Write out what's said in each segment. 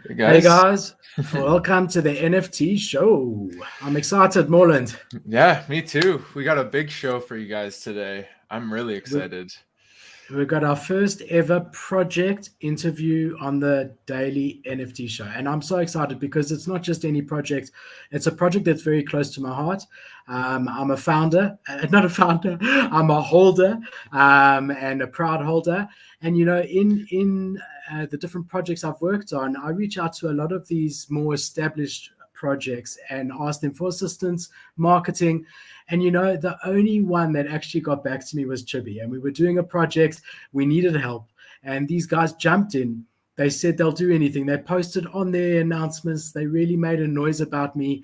Hey Hey guys. guys, welcome to the NFT show. I'm excited, Morland. Yeah, me too. We got a big show for you guys today. I'm really We- excited. We've got our first ever project interview on the daily NFT show. And I'm so excited because it's not just any project, it's a project that's very close to my heart. I'm a founder, not a founder, I'm a holder and a proud holder. And, in the different projects I've worked on, I reach out to a lot of these more established projects and ask them for assistance, marketing. And the only one that actually got back to me was Chibi. And we were doing a project, we needed help. And these guys jumped in. They said they'll do anything. They posted on their announcements. They really made a noise about me.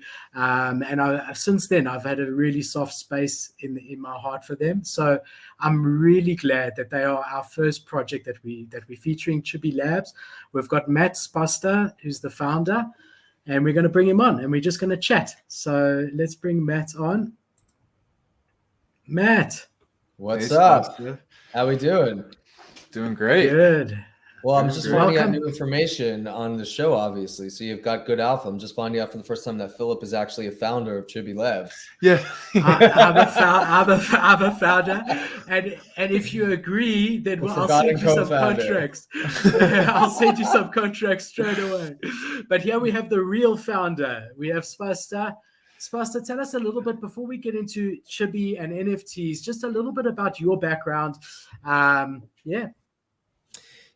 Since then, I've had a really soft space in my heart for them. So I'm really glad that they are our first project that we're featuring, Chibi Labs. We've got Matt Spuster, who's the founder, and we're going to bring him on and we're just going to chat. So let's bring Matt on. Matt. What's Hey, up? Spasta. How we doing? Doing great. Good. Well, I'm Doing just great. finding out Welcome. new information on the show, obviously. So you've got good alpha. I'm just finding out for the first time that Philip is actually a founder of Chibi Labs. Yeah. I'm a founder, and if you agree, then I'll send you some contracts. I'll send you some contracts straight away. But here we have the real founder. We have Spasta. Spasta, tell us a little bit before we get into Chibi and NFTs, just a little bit about your background.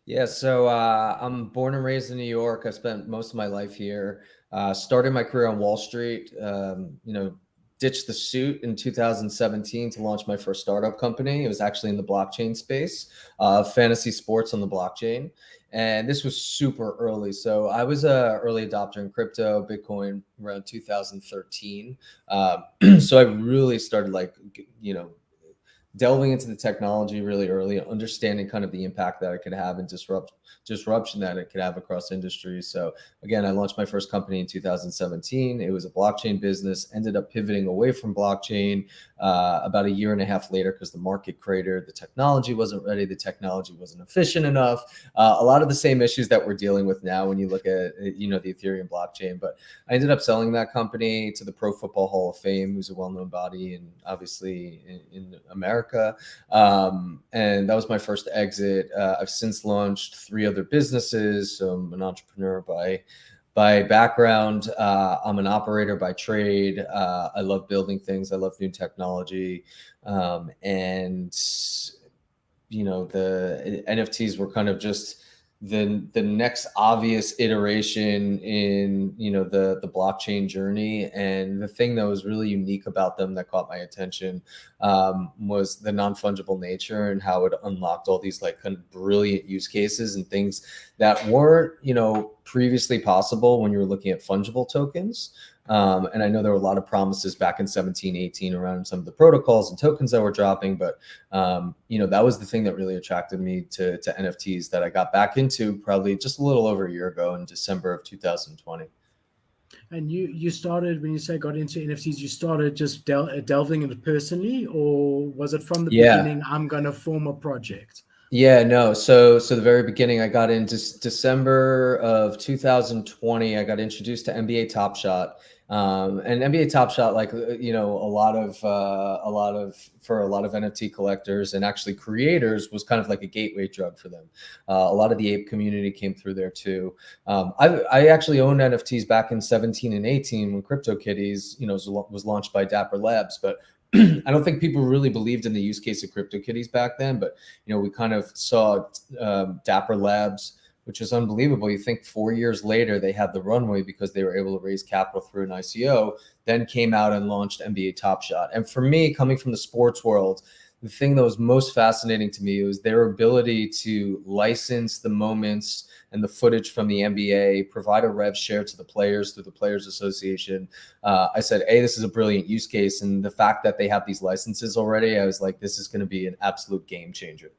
Yeah, so I'm born and raised in New York. I spent most of my life here. Started my career on Wall Street. Ditched the suit in 2017 to launch my first startup company. It was actually in the blockchain space, fantasy sports on the blockchain. And this was super early. So I was an early adopter in crypto, Bitcoin around 2013. So I really started delving into the technology really early, understanding kind of the impact that it could have and disruption that it could have across industries. So again, I launched my first company in 2017. It was a blockchain business, ended up pivoting away from blockchain about a year and a half later because the market cratered, the technology wasn't ready, the technology wasn't efficient enough. A lot of the same issues that we're dealing with now when you look at, the Ethereum blockchain. But I ended up selling that company to the Pro Football Hall of Fame, who's a well-known body and obviously in America. And that was my first exit. I've since launched 3 other businesses. So I'm an entrepreneur by background. I'm an operator by trade. I love building things. I love new technology. And the NFTs were kind of just the next obvious iteration in the blockchain journey. And the thing that was really unique about them that caught my attention was the non-fungible nature and how it unlocked all these kind of brilliant use cases and things that weren't previously possible when you were looking at fungible tokens. And I know there were a lot of promises back in 17, 18 around some of the protocols and tokens that were dropping, but that was the thing that really attracted me to NFTs that I got back into probably just a little over a year ago in December of 2020. And you started, when you say got into NFTs, you started just delving into personally, or was it from the beginning, I'm going to form a project? Yeah, no. So the very beginning, I got into December of 2020. I got introduced to NBA Top Shot, and NBA Top Shot, for a lot of NFT collectors and actually creators, was kind of like a gateway drug for them. A lot of the ape community came through there too. I actually owned NFTs back in 17 and 18 when CryptoKitties, was launched by Dapper Labs, but I don't think people really believed in the use case of CryptoKitties back then, but we kind of saw Dapper Labs, which is unbelievable. You think 4 years later they had the runway because they were able to raise capital through an ICO, then came out and launched NBA Top Shot. And for me, coming from the sports world, the thing that was most fascinating to me was their ability to license the moments and the footage from the NBA, provide a rev share to the players through the Players Association. I said, hey, this is a brilliant use case. And the fact that they have these licenses already, I was like, this is going to be an absolute game changer.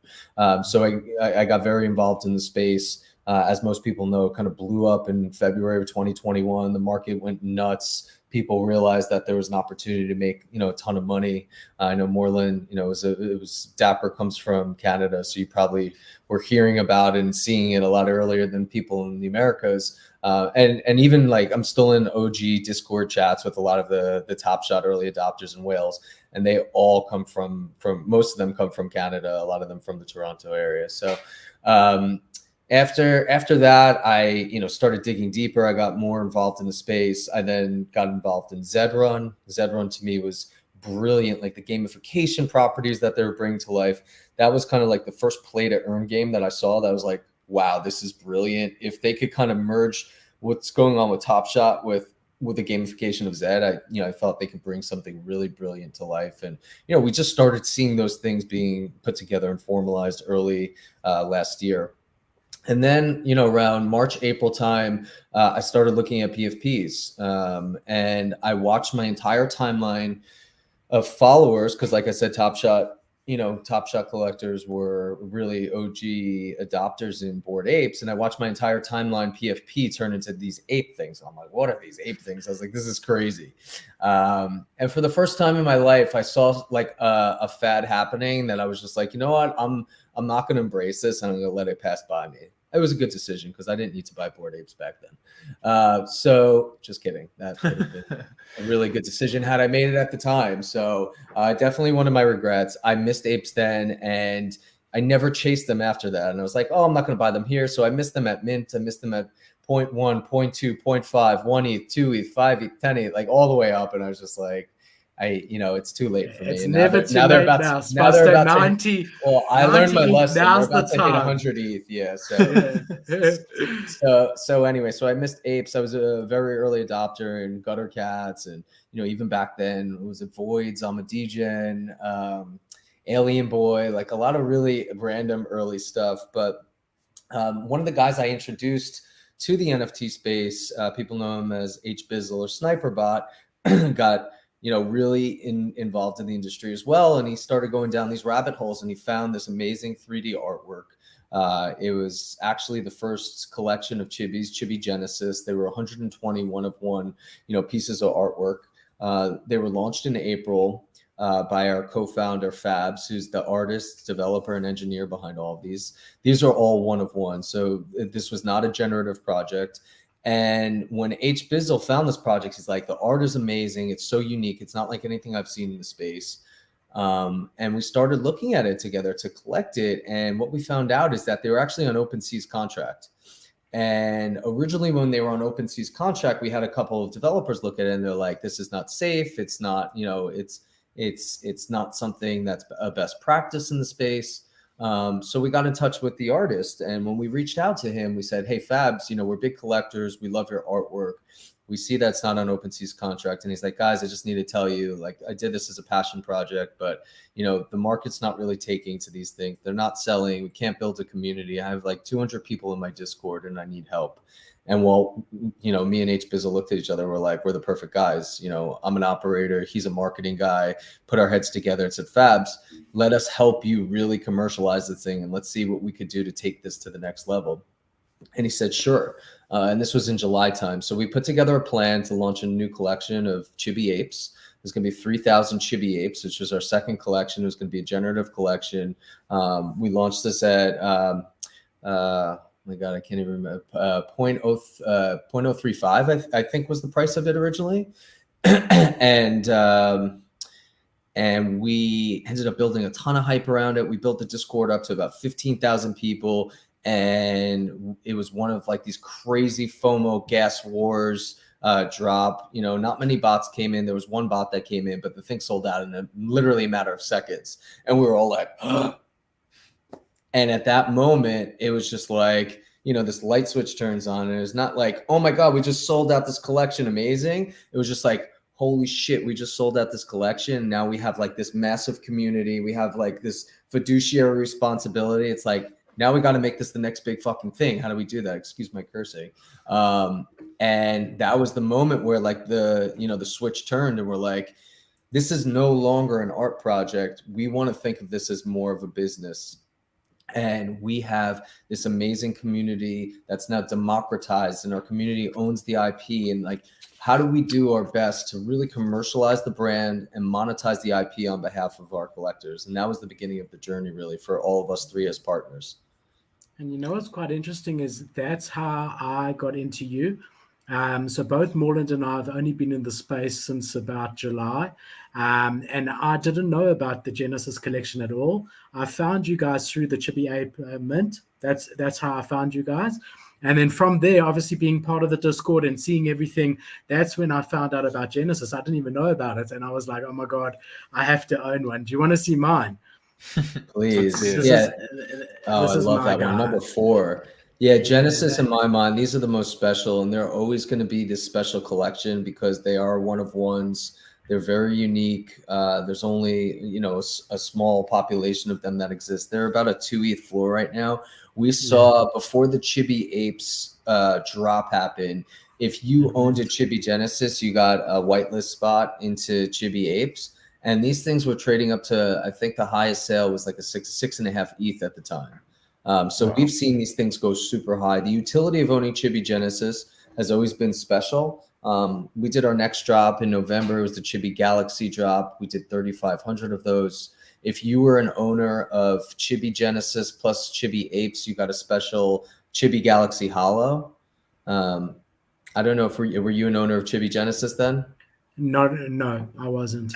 So I got very involved in the space. As most people know, kind of blew up in February of 2021. The market went nuts. people realized that there was an opportunity to make, a ton of money. I know Morland, it was Dapper comes from Canada, so you probably were hearing about it and seeing it a lot earlier than people in the Americas. And even like I'm still in OG Discord chats with a lot of the Top Shot early adopters in Wales, and they all come from most of them come from Canada, a lot of them from the Toronto area. So after that, I started digging deeper. I got more involved in the space. I then got involved in Zedrun. Zedrun to me was brilliant, like the gamification properties that they were bringing to life. That was kind of like the first play to earn game that I saw that was like, wow, this is brilliant. If they could kind of merge what's going on with Top Shot with the gamification of Zed, I thought they could bring something really brilliant to life. And we just started seeing those things being put together and formalized early last year. And then, around March, April time, I started looking at PFPs, and I watched my entire timeline of followers. Cause like I said, Top Shot collectors were really OG adopters in Bored Apes. And I watched my entire timeline PFP turn into these ape things. I'm like, what are these ape things? I was like, this is crazy. And for the first time in my life, I saw like a fad happening that I was just like, you know what? I'm not going to embrace this. And I'm going to let it pass by me. It was a good decision because I didn't need to buy Bored Apes back then. So just kidding. That would have been a really good decision had I made it at the time. So definitely one of my regrets. I missed apes then, and I never chased them after that. And I was like, oh, I'm not going to buy them here. So I missed them at mint. I missed them at 0.1, 0.2, 0.5, 1 ETH, 2 ETH, 5 ETH, 10 ETH, like all the way up. And I was just like, it's too late for me. It's never too late now. Now they're about 90. Well, I learned my lesson. Now's they're about the to hit time. 100 ETH. Yeah. So anyway, so I missed apes. I was a very early adopter in gutter cats, and even back then it was a Voids, Degen, Alien Boy, like a lot of really random early stuff. But one of the guys I introduced to the NFT space, people know him as HBizzle or SniperBot, got really involved in the industry as well. And he started going down these rabbit holes, and he found this amazing 3D artwork. It was actually the first collection of Chibi Genesis. They were 120 one-of-one, pieces of artwork. They were launched in April by our co-founder Fabs, who's the artist, developer, and engineer behind all of these. These are all one-of-one. So this was not a generative project. And when HBizzle found this project, he's like, the art is amazing. It's so unique. It's not like anything I've seen in the space. And we started looking at it together to collect it. And what we found out is that they were actually on OpenSea's contract. And originally when they were on OpenSea's contract, we had a couple of developers look at it and they're like, this is not safe. It's not, it's not something that's a best practice in the space. So we got in touch with the artist, and when we reached out to him, we said, hey Fabs, we're big collectors. We love your artwork. We see that's not on OpenSea's contract. And he's like, guys, I just need to tell you, like, I did this as a passion project, but the market's not really taking to these things. They're not selling. We can't build a community. I have like 200 people in my Discord and I need help. And well, me and HBizzle looked at each other. We're like, we're the perfect guys. I'm an operator. He's a marketing guy. Put our heads together and said, Fabs, let us help you really commercialize this thing. And let's see what we could do to take this to the next level. And he said, sure. And this was in July time. So we put together a plan to launch a new collection of Chibi Apes. There's going to be 3,000 Chibi Apes, which was our second collection. It was going to be a generative collection. We launched this at, oh my God, I can't even remember, 0.035, I think was the price of it originally. And we ended up building a ton of hype around it. We built the Discord up to about 15,000 people. And it was one of like these crazy FOMO gas wars drop. Not many bots came in. There was one bot that came in, but the thing sold out in literally a matter of seconds. And we were all like, ugh. And at that moment, it was just like, this light switch turns on, and it's not like, oh my God, we just sold out this collection. Amazing. It was just like, holy shit, we just sold out this collection. Now we have like this massive community. We have like this fiduciary responsibility. It's like, now we got to make this the next big fucking thing. How do we do that? Excuse my cursing. And that was the moment where like the switch turned, and we're like, this is no longer an art project. We want to think of this as more of a business. And we have this amazing community that's now democratized, and our community owns the IP. And like, how do we do our best to really commercialize the brand and monetize the IP on behalf of our collectors? And that was the beginning of the journey, really, for all of us three as partners. And you know what's quite interesting is that's how I got into you. So both Morland and I have only been in the space since about July, and I didn't know about the Genesis collection at all. I found you guys through the Chibi Ape Mint. That's how I found you guys. And then from there, obviously being part of the Discord and seeing everything, that's when I found out about Genesis. I didn't even know about it, and I was like, "Oh my god, I have to own one." Do you want to see mine? Please. This Yeah. I love that one. Number 4. Yeah, Genesis in my mind, these are the most special, and they're always going to be this special collection because they are one of ones. They're very unique. There's only, a small population of them that exist. They're about a 2 ETH floor right now. We saw before the Chibi Apes drop happened, if you owned a Chibi Genesis, you got a whitelist spot into Chibi Apes. And these things were trading up to, I think the highest sale was like a 6.5 ETH at the time. So we've seen these things go super high. The utility of owning Chibi Genesis has always been special. We did our next drop in November. It was the Chibi Galaxy drop. We did 3,500 of those. If you were an owner of Chibi Genesis plus Chibi Apes, you got a special Chibi Galaxy Hollow. I don't know if were you an owner of Chibi Genesis then? No, I wasn't.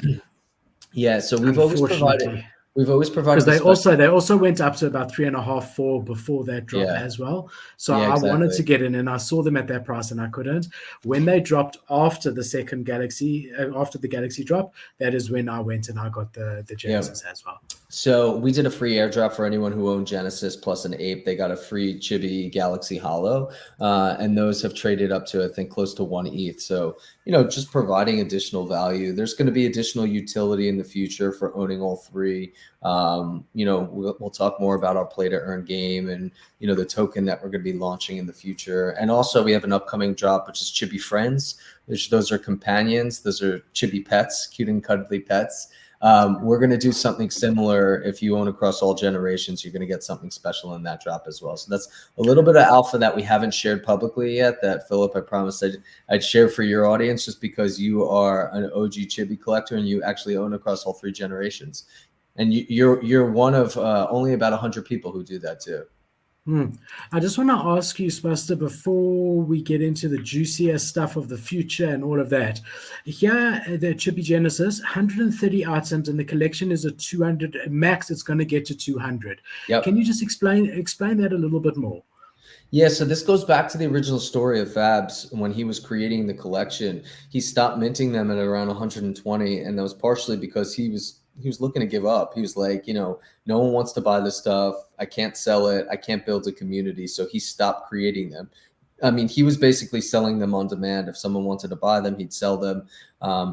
Yeah, so we've always provided because they also went up to about 3.5, 4 before that drop as well. So I wanted to get in, and I saw them at that price, and I couldn't. When they dropped after the second Galaxy, after the Galaxy drop, that is when I went and I got the Genesis as well. So we did a free airdrop for anyone who owned Genesis plus an ape. They got a free Chibi Galaxy Hollow, and those have traded up to, I think, close to 1 ETH. So, just providing additional value. There's going to be additional utility in the future for owning all three. We'll talk more about our play to earn game and, the token that we're going to be launching in the future. And also we have an upcoming drop, which is Chibi Friends. Those are companions. Those are Chibi pets, cute and cuddly pets. We're going to do something similar. If you own across all generations, you're going to get something special in that drop as well. So that's a little bit of alpha that we haven't shared publicly yet, that Philip, I promised I'd share for your audience, just because you are an OG Chibi collector and you actually own across all 3 generations. And you're one of only about 100 people who do that too. I just want to ask you, Spuster, before we get into the juicier stuff of the future and all of that. Here, the Chibi Genesis, 130 items, and the collection is a 200 max. It's going to get to 200. Yep. Can you just explain that a little bit more? Yeah, so this goes back to the original story of Fabs. When he was creating the collection, he stopped minting them at around 120, and that was partially because he was looking to give up. He was like, no one wants to buy this stuff. I can't sell it. I can't build a community. So he stopped creating them. I mean, he was basically selling them on demand. If someone wanted to buy them, he'd sell them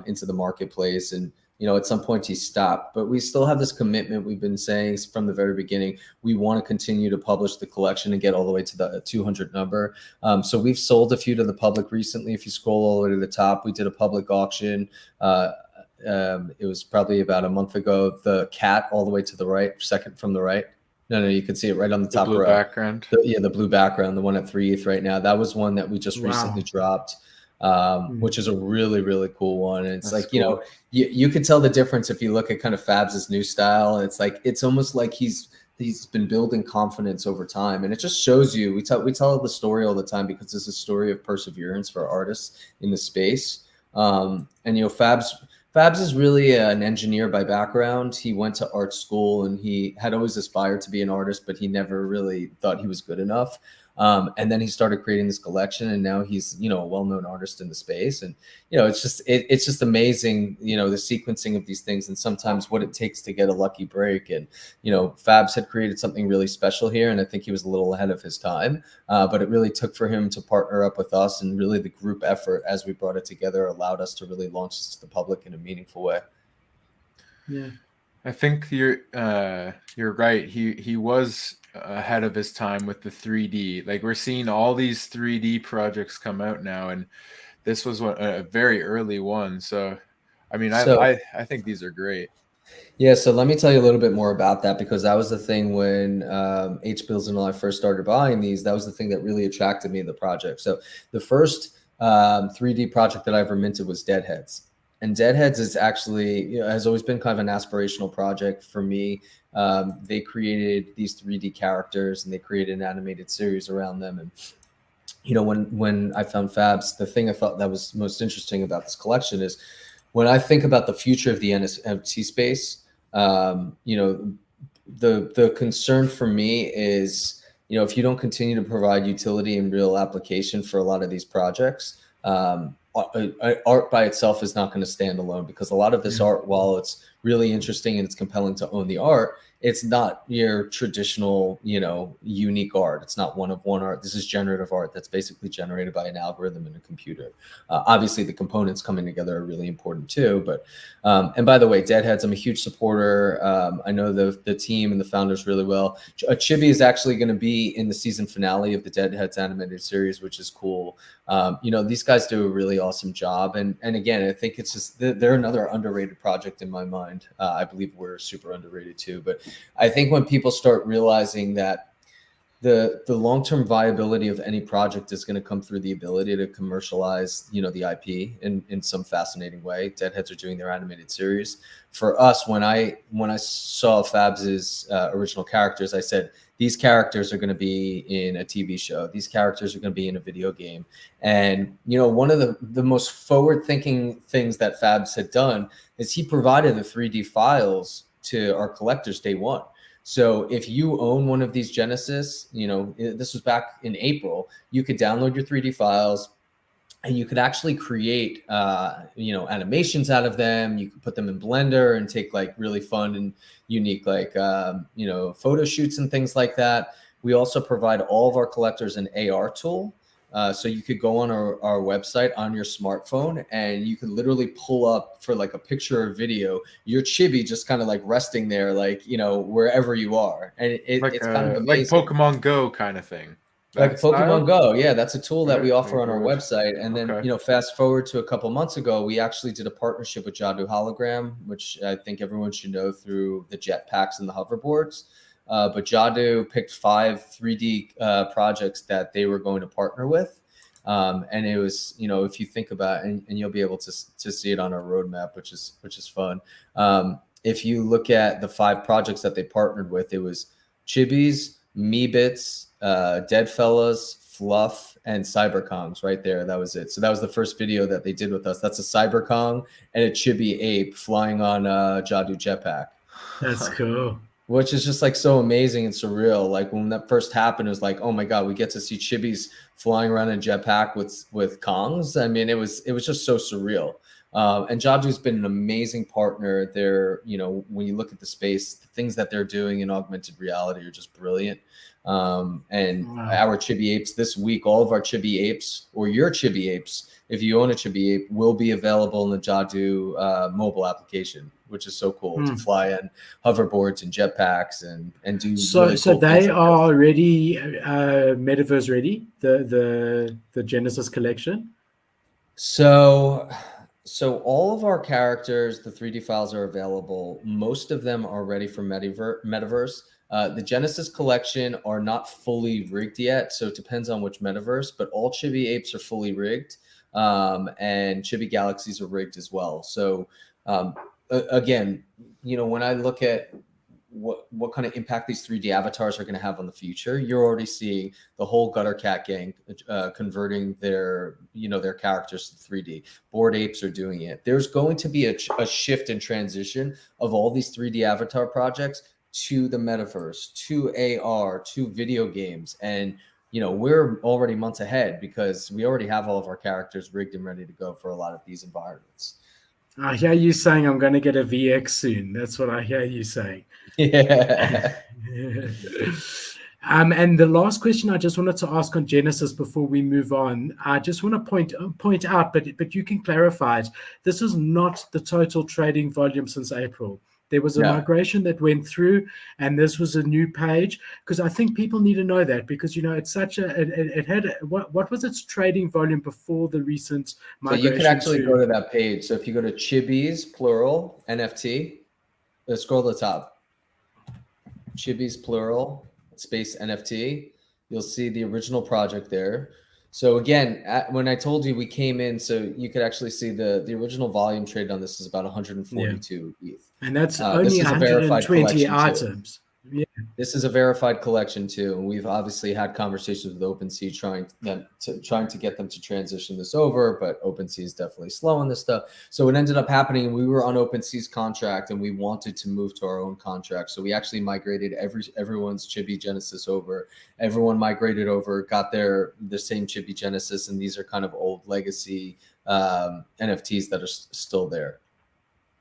into the marketplace. And, at some point he stopped. But we still have this commitment. We've been saying from the very beginning, we want to continue to publish the collection and get all the way to the 200 number. So we've sold a few to the public recently. If you scroll all the way to the top, we did a public auction. It was probably about a month ago. The cat all the way to the right, second from the right. No, you can see it right on the top blue row. Background. The blue background, the one at 3 ETH right now. That was one that we just recently dropped, which is a really, really cool one. And it's That's cool. You can tell the difference if you look at kind of Fabs' new style. It's like, it's almost like he's been building confidence over time. And it just shows you, we tell the story all the time because it's a story of perseverance for artists in the space. And Fabs is really an engineer by background. He went to art school and he had always aspired to be an artist, but he never really thought he was good enough. And then he started creating this collection, and now he's, a well-known artist in the space. And, it's just amazing, the sequencing of these things and sometimes what it takes to get a lucky break. And, Fabs had created something really special here, and I think he was a little ahead of his time. But it really took for him to partner up with us, and really the group effort as we brought it together allowed us to really launch this to the public in a meaningful way. Yeah. I think you're right. He was ahead of his time with the 3D. Like, we're seeing all these 3D projects come out now, and this was a very early one. So, I mean, I think these are great. Yeah, so let me tell you a little bit more about that, because that was the thing when H-Bills and all I first started buying these. That was the thing that really attracted me to the project. So the first 3D project that I ever minted was Deadheads. And Deadheads is actually, has always been kind of an aspirational project for me. They created these 3D characters and they created an animated series around them. And when I found Fabs, the thing I thought that was most interesting about this collection is when I think about the future of the NFT space, the concern for me is, if you don't continue to provide utility and real application for a lot of these projects, art by itself is not going to stand alone, because a lot of this art, while it's really interesting and it's compelling to own the art, it's not your traditional, unique art. It's not one of one art. This is generative art that's basically generated by an algorithm in a computer. Obviously, the components coming together are really important too. But and by the way, Deadheads, I'm a huge supporter. I know the team and the founders really well. Chibi is actually going to be in the season finale of the Deadheads animated series, which is cool. These guys do a really awesome job. And again, I think it's just, they're another underrated project in my mind. I believe we're super underrated too. But I think when people start realizing that the long-term viability of any project is going to come through the ability to commercialize, the IP in some fascinating way. Deadheads are doing their animated series. For us, when I saw Fabs's original characters, I said, these characters are going to be in a TV show. These characters are going to be in a video game. And, one of the most forward-thinking things that Fabs had done is he provided the 3D files to our collectors day one. So if you own one of these Genesis, this was back in April, you could download your 3D files and you could actually create, animations out of them. You could put them in Blender and take like really fun and unique, photo shoots and things like that. We also provide all of our collectors an AR tool. So you could go on our website on your smartphone and you could literally pull up for like a picture or video your Chibi just kind of like resting there, wherever you are. And it's kind of amazing. Like Pokemon Go kind of thing. Like Pokemon Go. Yeah, that's a tool that we offer on our good. website. And then, fast forward to a couple months ago, we actually did a partnership with Jadu Hologram, which I think everyone should know through the jetpacks and the hoverboards. But Jadu picked 5 3D projects that they were going to partner with. And it was, if you think about it, and you'll be able to see it on our roadmap, which is fun. If you look at the 5 projects that they partnered with, it was Chibis, Meebits, Deadfellas, Fluff, and Cyberkongs right there. That was it. So that was the first video that they did with us. That's a Cyberkong and a Chibi ape flying on Jadu jetpack. That's cool. Which is just like so amazing and surreal. Like when that first happened, it was like, oh my God, we get to see Chibis flying around in jetpack with Kongs. I mean, it was just so surreal. And Jadu's been an amazing partner. They're, when you look at the space, the things that they're doing in augmented reality are just brilliant. And our Chibi apes this week, all of our Chibi apes or your Chibi apes, if you own a Chibi ape, will be available in the Jadu mobile application, which is so cool to fly on hoverboards and jetpacks and do. So really cool they are already metaverse ready. The Genesis collection. So all of our characters, the 3D files are available. Most of them are ready for metaverse. The Genesis collection are not fully rigged yet, so it depends on which metaverse, but all Chibi apes are fully rigged, and Chibi galaxies are rigged as well. So again, when I look at what kind of impact these 3D avatars are going to have on the future, you're already seeing the whole Gutter Cat gang converting their characters to 3D. Bored Apes are doing it. There's going to be a shift and transition of all these 3D avatar projects to the metaverse, to AR, to video games. And, we're already months ahead because we already have all of our characters rigged and ready to go for a lot of these environments. I hear you saying I'm going to get a VX soon. That's what I hear you saying. Yeah. And the last question I just wanted to ask on Genesis before we move on, I just want to point out, but you can clarify it. This is not the total trading volume since April. There was a migration that went through, and this was a new page, because I think people need to know that, because it's such it had what was its trading volume before the recent migration. So you can actually go to that page. So if you go to Chibis plural NFT, scroll to the top. Chibi's plural, space NFT. You'll see the original project there. So again, when I told you we came in, so you could actually see the original volume traded on this is about 142 ETH. And that's This only is a verified 120 collection too. items. Yeah. This is a verified collection too, and we've obviously had conversations with OpenSea trying to get them to transition this over, but OpenSea is definitely slow on this stuff. So it ended up happening. We were on OpenSea's contract, and we wanted to move to our own contract. So we actually migrated everyone's Chibi Genesis over. Everyone migrated over, got the same Chibi Genesis, and these are kind of old legacy NFTs that are still there.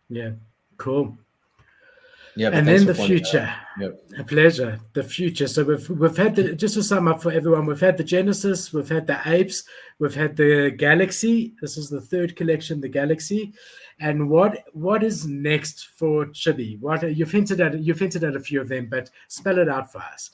Yeah, cool. Yeah, and then the future. Yep. A pleasure. The future. So we've had just to sum up for everyone, we've had the Genesis, we've had the apes, we've had the Galaxy. This is the third collection, the Galaxy. And what is next for Chibi? You've hinted at a few of them, but spell it out for us.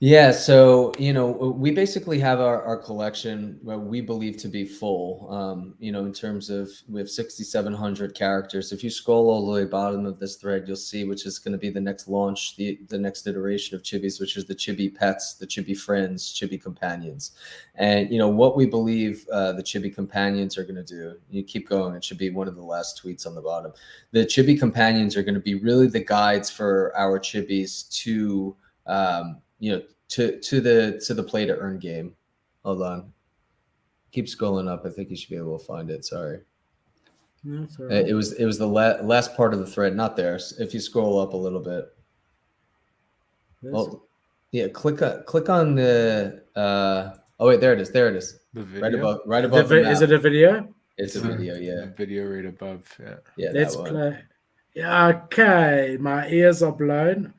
Yeah, so we basically have our collection what we believe to be full. In terms of we have 6,700 characters. If you scroll all the way bottom of this thread, you'll see which is going to be the next launch, the next iteration of Chibis, which is the Chibi Pets, the Chibi Friends, Chibi Companions. And what we believe the Chibi Companions are going to do. You keep going; it should be one of the last tweets on the bottom. The Chibi Companions are going to be really the guides for our Chibis to to the play to earn game. Hold on. Keep scrolling up. I think you should be able to find it. Sorry. No, it's all right. It was the last part of the thread, not there. If you scroll up a little bit. Well, yeah, click on the oh wait, there it is. There it is. The video? Right above the map. Is it a video? It's a video, yeah. The video right above, yeah. Yeah, Let's play. Yeah, okay. My ears are blown.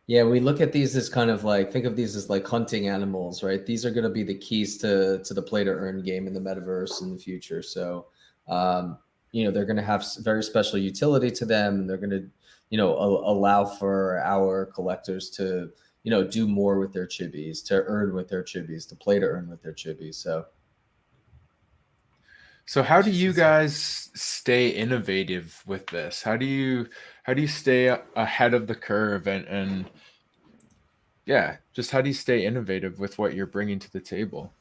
Yeah, we look at these as kind of like, think of these as like hunting animals, right? These are going to be the keys to the play to earn game in the metaverse in the future. So, they're going to have very special utility to them, and they're going to, allow for our collectors to, do more with their chibis, to earn with their chibis, to play to earn with their chibis. So how do you guys stay innovative with this? How do you stay ahead of the curve and yeah, just how do you stay innovative with what you're bringing to the table?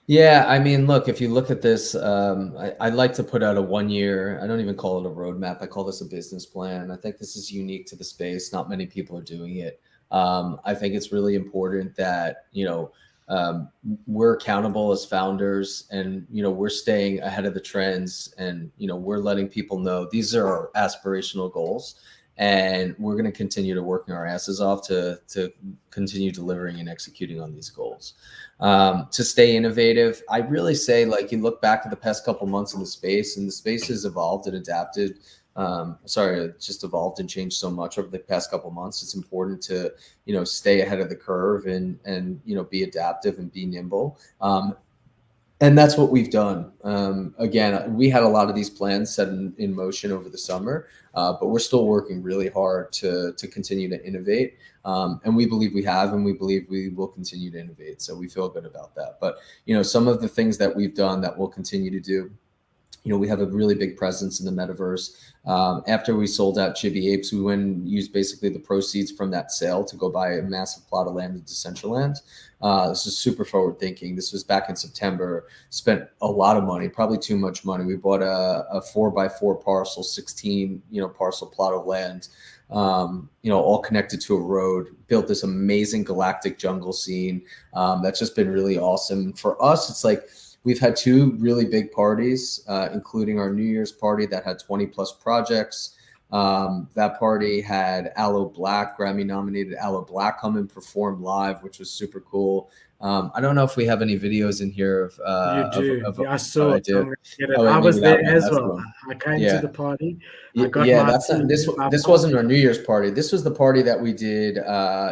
Yeah, I mean, look, if you look at this, I like to put out a 1 year, I don't even call it a roadmap. I call this a business plan. I think this is unique to the space. Not many people are doing it. I think it's really important that, we're accountable as founders, and we're staying ahead of the trends, and we're letting people know these are our aspirational goals, and we're going to continue to working our asses off to continue delivering and executing on these goals. To stay innovative, I really say, like, you look back at the past couple months in the space, and the space has evolved and adapted. It just evolved and changed so much over the past couple months. It's important to, stay ahead of the curve and be adaptive and be nimble. And that's what we've done. Again, we had a lot of these plans set in motion over the summer, but we're still working really hard to continue to innovate. And we believe we have, and we believe we will continue to innovate. So we feel good about that. But, some of the things that we've done that we'll continue to do, we have a really big presence in the metaverse. After we sold out Chibi Apes, we went and used basically the proceeds from that sale to go buy a massive plot of land in Decentraland. This is super forward thinking. This was back in September. Spent a lot of money, probably too much money. We bought a 4x4 parcel, 16 parcel plot of land, all connected to a road. Built this amazing galactic jungle scene that's just been really awesome. For us, it's like, we've had two really big parties, including our New Year's party that had 20 plus projects. That party had Aloe Black, Grammy nominated Aloe Black, come and perform live, which was super cool. I don't know if we have any videos in here of you do. of I saw it. I was there as well. One. I came to the party. This wasn't our New Year's party. This was the party that we did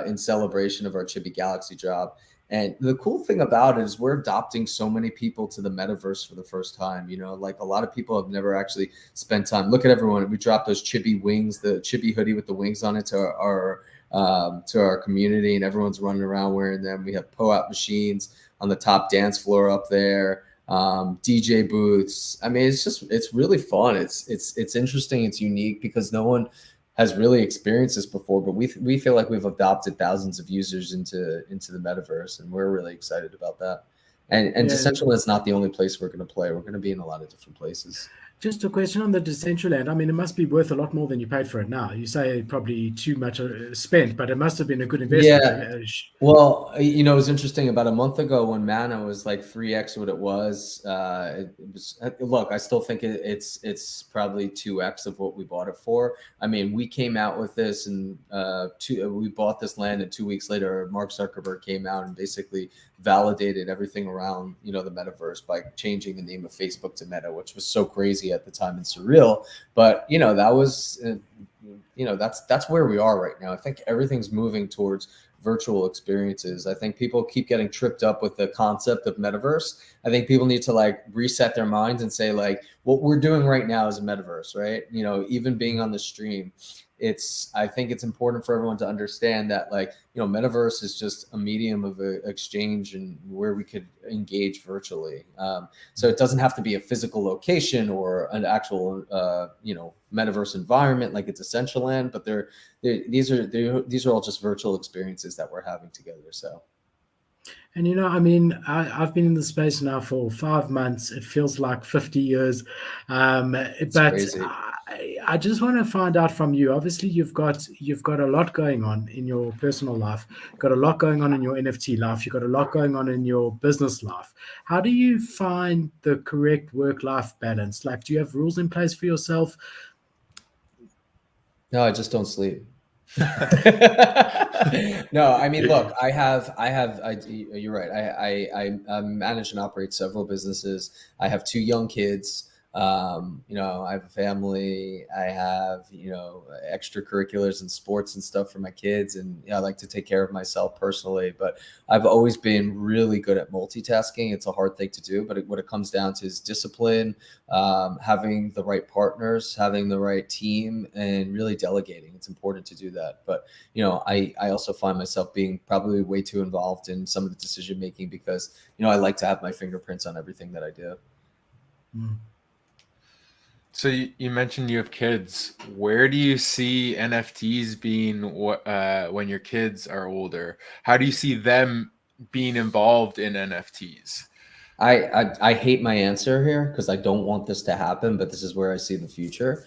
in celebration of our Chibi Galaxy drop. And the cool thing about it is we're adopting so many people to the metaverse for the first time. Like, a lot of people have never actually spent time. Look at everyone. We dropped those Chibi wings, the Chibi hoodie with the wings on it to our community, and everyone's running around wearing them. We have POAP machines on the top dance floor up there. DJ booths. I mean, it's really fun. It's interesting. It's unique because no one has really experienced this before, but we feel like we've adopted thousands of users into the metaverse, and we're really excited about that. And Yeah. Decentraland's not the only place we're going to play. We're going to be in a lot of different places. Just a question on the Decentraland. I mean, it must be worth a lot more than you paid for it now. You say probably too much spent, but it must have been a good investment. Yeah. Well, you know, it was interesting. About a month ago, when Mana was like 3x what it was, look, I still think it's probably 2x of what we bought it for. I mean, we came out with this, and we bought this land, and 2 weeks later, Mark Zuckerberg came out and basically validated everything around, you know, the metaverse by changing the name of Facebook to Meta, which was so crazy at the time and surreal. But you know, that was you know, that's where we are right now. I think everything's moving towards virtual experiences. I think people keep getting tripped up with the concept of metaverse. I think people need to like reset their minds and say, like, what we're doing right now is a metaverse, right? You know, even being on the stream, I think it's important for everyone to understand that, like, you know, metaverse is just a medium of exchange and where we could engage virtually. So it doesn't have to be a physical location or an actual, you know, metaverse environment like it's Decentraland, but these are all just virtual experiences that we're having together. So. And, you know, I mean, I've been in the space now for 5 months. It feels like 50 years. But crazy. I just want to find out from you. Obviously, you've got a lot going on in your personal life. You've got a lot going on in your NFT life. You've got a lot going on in your business life. How do you find the correct work-life balance? Like, do you have rules in place for yourself? No, I just don't sleep. No, I mean, look, you're right. I manage and operate several businesses. I have 2 young kids. You know, I have a family. I have, you know, extracurriculars and sports and stuff for my kids. And I like to take care of myself personally, but I've always been really good at multitasking. It's a hard thing to do, but what it comes down to is discipline, having the right partners, having the right team, and really delegating. It's important to do that. But, you know, I also find myself being probably way too involved in some of the decision making because, you know, I like to have my fingerprints on everything that I do. Mm. So you mentioned you have kids. Where do you see NFTs being when your kids are older? How do you see them being involved in NFTs? I hate my answer here because I don't want this to happen, but this is where I see the future.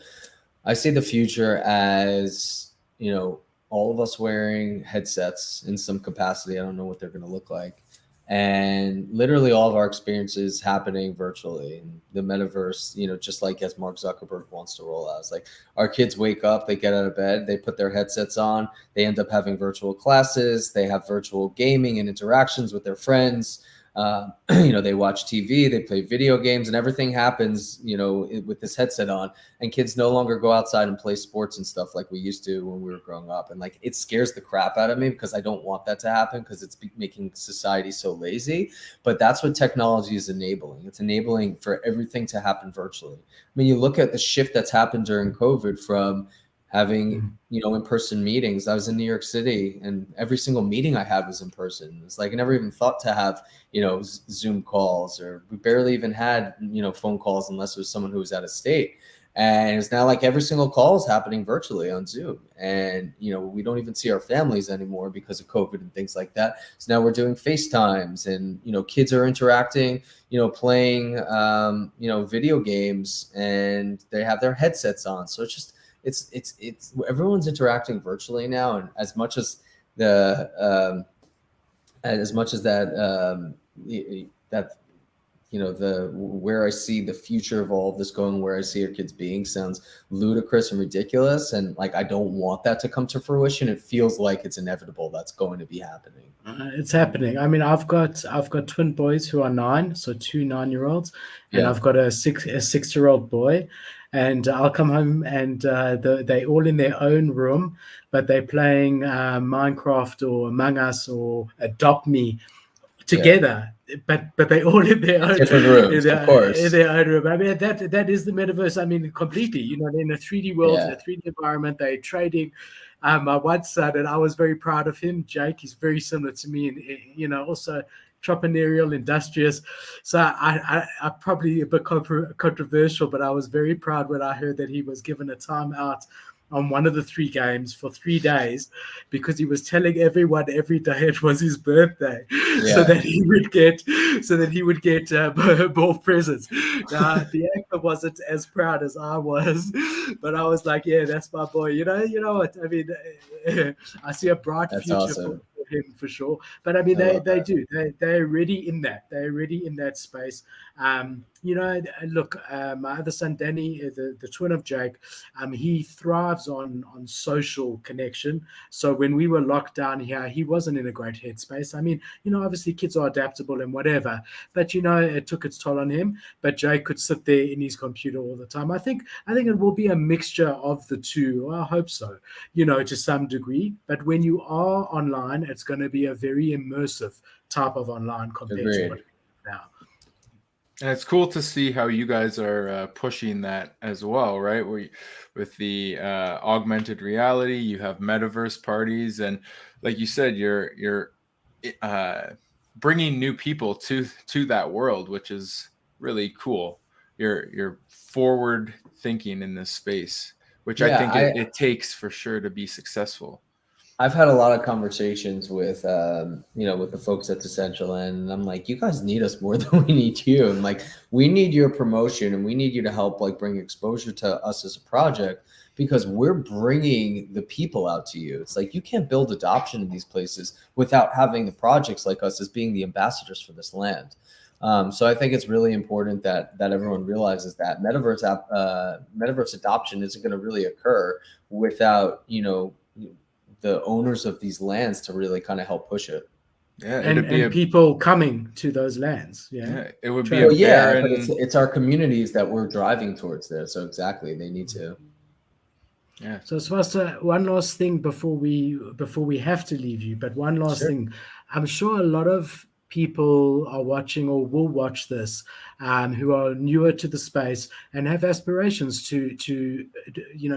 I see the future as, you know, all of us wearing headsets in some capacity. I don't know what they're going to look like. And literally all of our experiences happening virtually in the metaverse, you know, just like as Mark Zuckerberg wants to roll out. It's like our kids wake up, they get out of bed, they put their headsets on, they end up having virtual classes, they have virtual gaming and interactions with their friends. You know, they watch TV, they play video games, and everything happens, you know, with this headset on. And kids no longer go outside and play sports and stuff like we used to when we were growing up. And like, it scares the crap out of me because I don't want that to happen because it's making society so lazy. But that's what technology is enabling. It's enabling for everything to happen virtually. I mean, you look at the shift that's happened during COVID from having, you know, in-person meetings. I was in New York City and every single meeting I had was in person. It's like I never even thought to have, you know, Zoom calls, or we barely even had, you know, phone calls unless it was someone who was out of state. And it's now like every single call is happening virtually on Zoom. And, you know, we don't even see our families anymore because of COVID and things like that. So now we're doing FaceTimes and, you know, kids are interacting, you know, playing, you know, video games, and they have their headsets on. So it's just, it's everyone's interacting virtually now. And as much as that, you know, where I see the future of all of this going, where I see our kids being, sounds ludicrous and ridiculous. And like, I don't want that to come to fruition. It feels like it's inevitable that's going to be happening. It's happening. I mean, I've got twin boys who are 9, so 2 9-year-olds, and Yeah. I've got a 6-year-old boy. And I'll come home and they all in their own room, but they're playing Minecraft or Among Us or Adopt Me together. Yeah. But they all in their own different rooms, of course. In their own room. I mean, that is the metaverse. I mean, completely. You know, in a 3D world, in a 3D environment, they're trading. My one son, and I was very proud of him, Jake. He's very similar to me, and you know, also entrepreneurial, industrious. So I probably a bit controversial, but I was very proud when I heard that he was given a timeout on one of the 3 games for 3 days because he was telling everyone every day it was his birthday, so that he would get ball presents. Now the actor wasn't as proud as I was, but I was like, yeah, that's my boy. You know what? I mean, I see a bright That's future awesome. for him for sure. But I mean, they do. They're already in that. They're already in that space. Look, my other son Danny, the twin of Jake, he thrives on social connection. So when we were locked down here, he wasn't in a great headspace. I mean, obviously kids are adaptable and whatever, but it took its toll on him. But Jake could sit there in his computer all the time. I think it will be a mixture of the two. I hope so, to some degree. But when you are online, it's going to be a very immersive type of online compared to what now. And it's cool to see how you guys are pushing that as well, right? With the augmented reality, you have metaverse parties, and like you said, you're bringing new people to that world, which is really cool. You're forward thinking in this space, which I think it takes for sure to be successful. I've had a lot of conversations with, with the folks at Decentraland, and I'm like, you guys need us more than we need you. And like, we need your promotion, and we need you to help like bring exposure to us as a project, because we're bringing the people out to you. It's like, you can't build adoption in these places without having the projects like us as being the ambassadors for this land. So I think it's really important that everyone realizes that metaverse adoption isn't going to really occur without, the owners of these lands to really kind of help push it. Yeah, and people coming to those lands. Yeah, it would be barren... but it's our communities that we're driving towards there. So exactly, they need to. Yeah. So Swasta, one last thing before we have to leave you, but one last thing. I'm sure a lot of people are watching or will watch this who are newer to the space and have aspirations to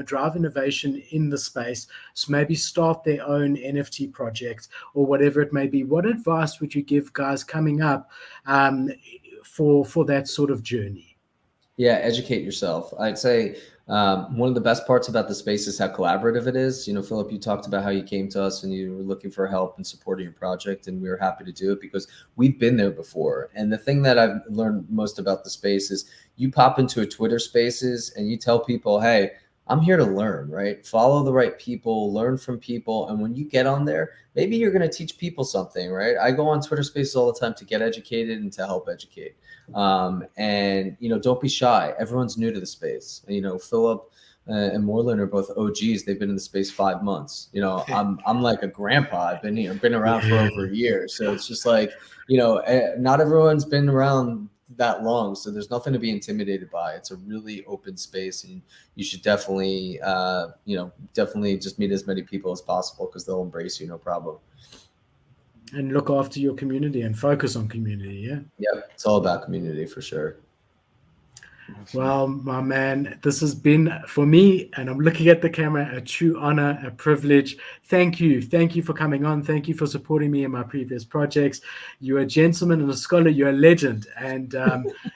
drive innovation in the space, so maybe start their own NFT project or whatever it may be. What advice would you give guys coming up for that sort of journey? Yeah, educate yourself. I'd say one of the best parts about the space is how collaborative it is. Philip, you talked about how you came to us and you were looking for help and supporting your project, and we were happy to do it because we've been there before. And the thing that I've learned most about the space is you pop into a Twitter Spaces and you tell people, hey, I'm here to learn, right? Follow the right people, learn from people. And when you get on there, maybe you're going to teach people something, right? I go on Twitter Spaces all the time to get educated and to help educate. And don't be shy. Everyone's new to the space. Philip and Morland are both OGs. They've been in the space 5 months. I'm like a grandpa. I've been around for over a year. So it's just like, not everyone's been around that long. So there's nothing to be intimidated by. It's a really open space, and you should definitely, definitely just meet as many people as possible because they'll embrace you, no problem. And look after your community and focus on community. Yeah. Yep. It's all about community for sure. Well, my man, this has been, for me, and I'm looking at the camera, a true honor, a privilege. Thank you. Thank you for coming on. Thank you for supporting me in my previous projects. You're a gentleman and a scholar. You're a legend. And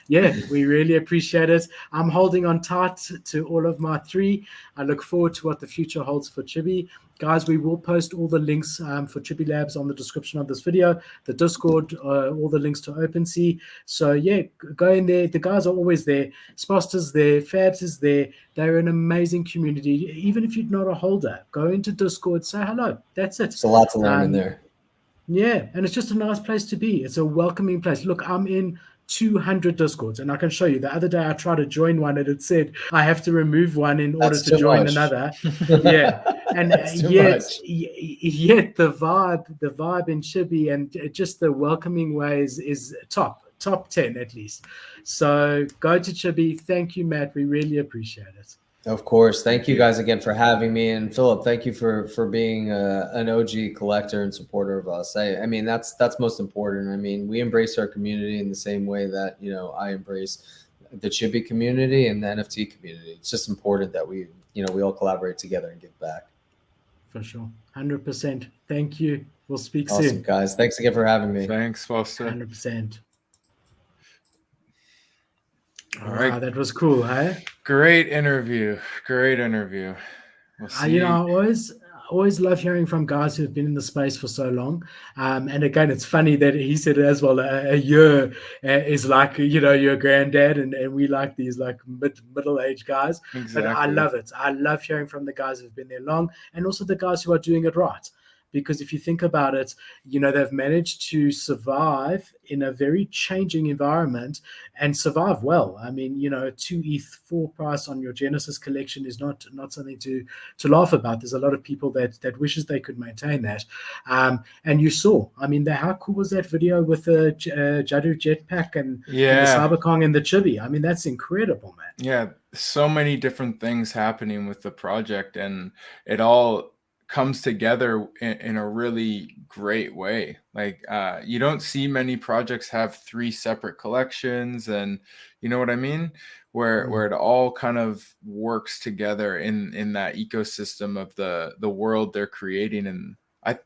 we really appreciate it. I'm holding on tight to all of my 3. I look forward to what the future holds for Chibi. Guys, we will post all the links for Chibi Labs on the description of this video, the Discord, all the links to OpenSea. So, yeah, go in there. The guys are always there. Sposta's there. Fabs is there. They're an amazing community. Even if you're not a holder, go into Discord, say hello. That's it. There's a lot to learn in there. Yeah, and it's just a nice place to be. It's a welcoming place. Look, I'm in 200 Discords, and I can show you. The other day I tried to join one and it said I have to remove one in order to join another. Yeah. And yet the vibe in Chibi and just the welcoming ways is top 10 at least. So go to Chibi. Thank you, Matt. We really appreciate it. Of course. Thank you guys again for having me. And Philip, thank you for being an OG collector and supporter of us. I mean, that's most important. I mean, we embrace our community in the same way that, I embrace the Chibi community and the NFT community. It's just important that we all collaborate together and give back. For sure. 100%. Thank you. We'll speak Awesome, soon. guys. Thanks again for having me. Thanks, Foster. 100%. All Wow, right. that was cool, hey? Great interview. Great interview. We'll see. You know, I always love hearing from guys who've been in the space for so long. And again, it's funny that he said it as well. A year is like, you know, your granddad, and we like these like middle-aged guys. Exactly. But I love it. I love hearing from the guys who've been there long, and also the guys who are doing it right. Because if you think about it, you know, they've managed to survive in a very changing environment and survive well. I mean, you know, 2 ETH floor price on your Genesis collection is not something to laugh about. There's a lot of people that wishes they could maintain that. And you saw, I mean, how cool was that video with the Jadu jetpack and the Cyberkong and the Chibi? I mean, that's incredible, man. Yeah, so many different things happening with the project, and it all comes together in a really great way. Like you don't see many projects have 3 separate collections, and you know what I mean, where it all kind of works together in that ecosystem of the world they're creating. And I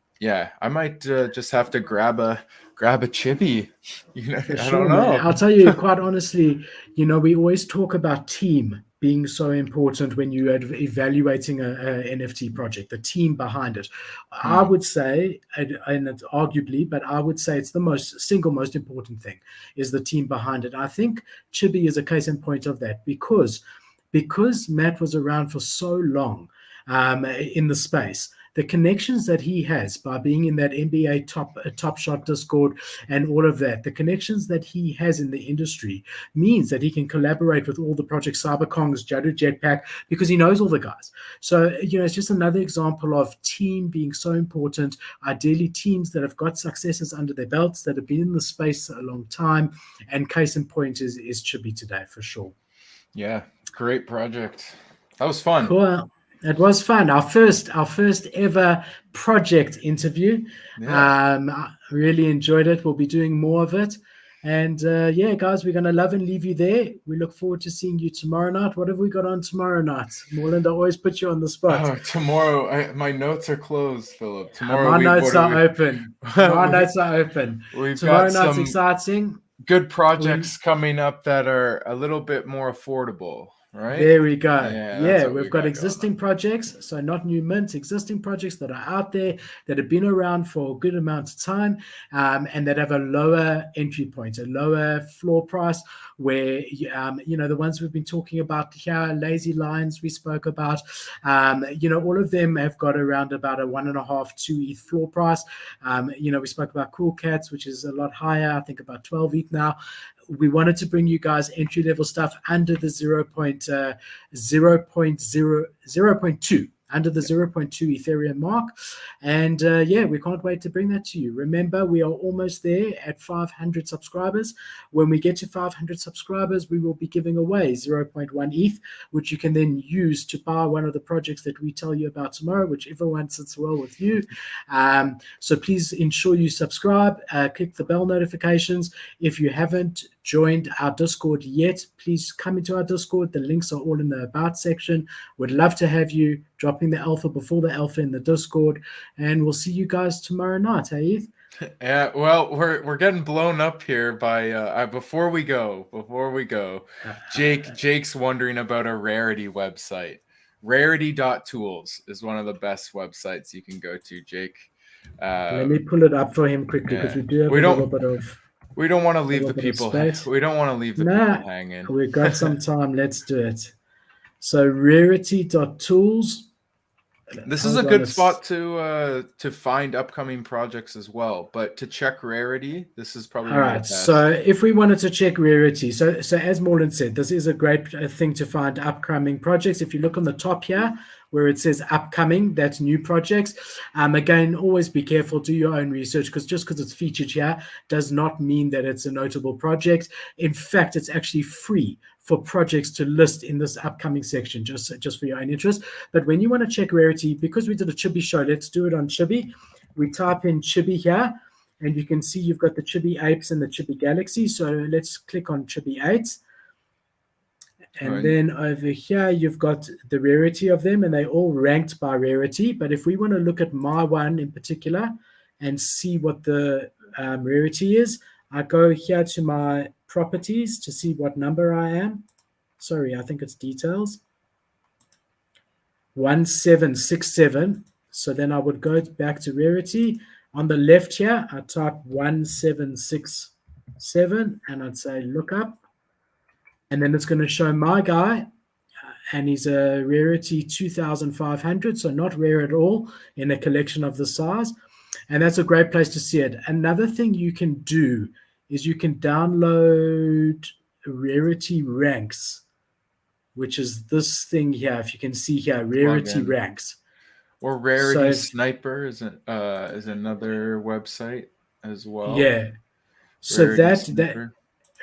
might just have to grab a Chibi. You know, I don't know. Man. I'll tell you quite honestly, you know, we always talk about team being so important when you are evaluating a NFT project, the team behind it. I would say, and it's arguably, but I would say it's the single most important thing is the team behind it. I think Chibi is a case in point of that because Matt was around for so long in the space. The connections that he has by being in that NBA top shot Discord and all of that, the connections that he has in the industry means that he can collaborate with all the projects, Cyberkongs, Jadu Jetpack, because he knows all the guys. So, you know, it's just another example of team being so important. Ideally, teams that have got successes under their belts, that have been in the space a long time. And case in point is Chibi today, for sure. Yeah, great project. That was fun. Cool. It was fun. Our first ever project interview. Yeah. I really enjoyed it. We'll be doing more of it. And guys, we're going to love and leave you there. We look forward to seeing you tomorrow night. What have we got on tomorrow night? Morland, I always put you on the spot. Oh, tomorrow, my notes are closed, Philip. Tomorrow, my notes are open. My notes are open. Tomorrow night's exciting. Good projects coming up that are a little bit more affordable. Right? There we go. Yeah, we've got existing projects, so not new mints, existing projects that are out there that have been around for a good amount of time, and that have a lower entry point, a lower floor price. Where you know, the ones we've been talking about here, Lazy Lions we spoke about, you know, all of them have got around about a 1.5 2 ETH floor price. You know, we spoke about Cool Cats, which is a lot higher, I think about 12 ETH now. We wanted to bring you guys entry-level stuff under the 0.2, under the 0.2 Ethereum mark. And we can't wait to bring that to you. Remember, we are almost there at 500 subscribers. When we get to 500 subscribers, we will be giving away 0.1 ETH, which you can then use to buy one of the projects that we tell you about tomorrow, whichever one sits well with you. So please ensure you subscribe, click the bell notifications. If you haven't joined our Discord yet, please come into our Discord. The links are all in the About section. Would love to have you dropping the alpha before the alpha in the Discord, and we'll see you guys tomorrow night. Hey, Eve? Yeah, well, we're getting blown up here by before we go, Jake's wondering about a rarity website. Rarity.tools is one of the best websites you can go to, Jake. Let me pull it up for him quickly, because we do have a little bit of. We don't want to leave the people. We don't want to leave the people hanging. We've got some time. Let's do it. So rarity.tools. This is a good spot to find upcoming projects as well. But to check rarity, this is probably all right. So if we wanted to check rarity, so as Morland said, this is a great thing to find upcoming projects. If you look on the top here, where it says upcoming, that's new projects. Again, always be careful, do your own research, because just because it's featured here does not mean that it's a notable project. In fact, it's actually free for projects to list in this upcoming section, just for your own interest. But when you want to check rarity, because we did a Chibi show, let's do it on Chibi. We type in Chibi here, and you can see you've got the Chibi Apes and the Chibi Galaxy. So let's click on Chibi 8. And Right. then over here, you've got the rarity of them, and they're all ranked by rarity. But if we want to look at my one in particular and see what the rarity is, I go here to my properties to see what number I am. Sorry, I think it's details. 1767. So then I would go back to rarity. On the left here, I type 1767 and I'd say look up. And then it's going to show my guy, and he's a rarity 2500, so not rare at all in a collection of the size. And that's a great place to see it. Another thing you can do is you can download rarity ranks, which is this thing here. If you can see here, rarity ranks. Or Rarity Sniper is another website as well. Yeah. So Rarity that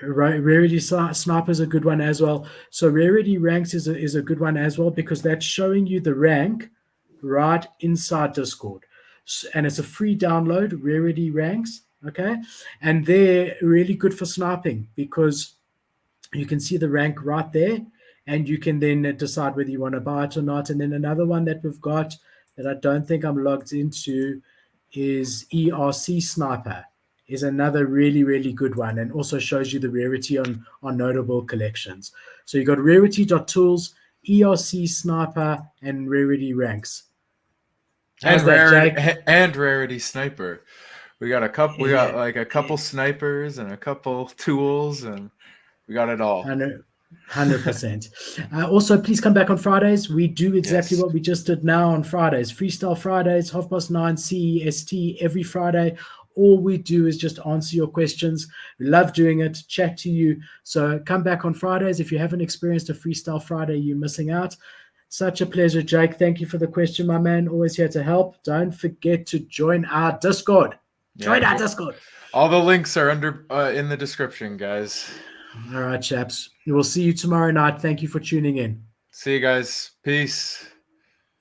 right, Rarity Sniper is a good one as well. So Rarity Ranks is a good one as well, because that's showing you the rank right inside Discord. And it's a free download, Rarity Ranks, okay? And they're really good for sniping because you can see the rank right there, and you can then decide whether you want to buy it or not. And then another one that we've got that I don't think I'm logged into is ERC Sniper. Is another really, really good one, and also shows you the rarity on notable collections. So you got rarity.tools, ERC Sniper, and Rarity Ranks. And Rarity Sniper. We got a couple. We got like a couple snipers and a couple tools, and we got it all. 100%. Also, please come back on Fridays. We do exactly what we just did now on Fridays. Freestyle Fridays, 9:30 CEST every Friday. All we do is just answer your questions. We love doing it, chat to you. So come back on Fridays. If you haven't experienced a Freestyle Friday, you're missing out. Such a pleasure, Jake. Thank you for the question, my man. Always here to help. Don't forget to join our Discord. Join our Discord. All the links are under in the description, guys. All right, chaps. We'll see you tomorrow night. Thank you for tuning in. See you guys. Peace.